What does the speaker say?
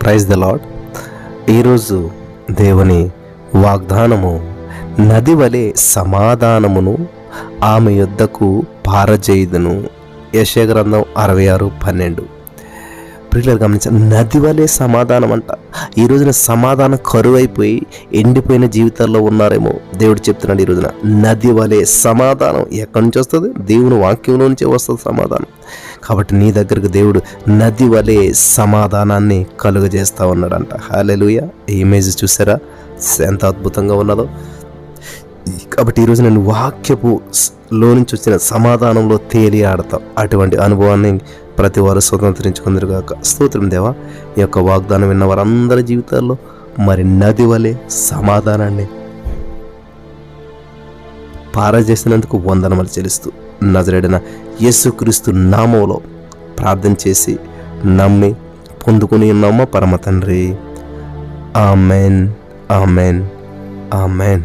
Praise the lord. ఈరోజు దేవుని వాగ్దానము, నది వలె సమాధానమును ఆమె యొద్దకు పారజేయుదును. యెషయా గ్రంథం 66:12. ప్రియులారా గమనించండి, నది వలె సమాధానం అంట. ఈ రోజున సమాధానం కరువైపోయి ఎండిపోయిన జీవితాల్లో ఉన్నారేమో. దేవుడు చెప్తున్నాడు, ఈ రోజున నది వలె సమాధానం ఎక్కడి నుంచి వస్తుంది? దేవుని వాక్యంలో నుంచే వస్తుంది సమాధానం. కాబట్టి నీ దగ్గరకు దేవుడు నది వలె సమాధానాన్ని కలుగజేస్తా ఉన్నాడంట. హల్లెలూయా. ఈ ఇమేజ్ చూసారా ఎంత అద్భుతంగా ఉన్నదో. కాబట్టి ఈరోజు నేను వాక్యపు లో నుంచి వచ్చిన సమాధానంలో తేలి ఆడతాం. అటువంటి అనుభవాన్ని ప్రతి వారు స్వతంత్రించుకుందరుగాక. స్తోత్రం దేవా. ఈ యొక్క వాగ్దానం విన్న వారందరి జీవితాల్లో మరి నది వలె సమాధానాన్ని పారజేసినందుకు వందనములు చెల్లిస్తూ నజరేయుడైన యేసుక్రీస్తు నామములో ప్రార్థన చేసి నమ్మి పొందుకుని ఉన్నామా పరమ తండ్రి. Amen, amen, amen.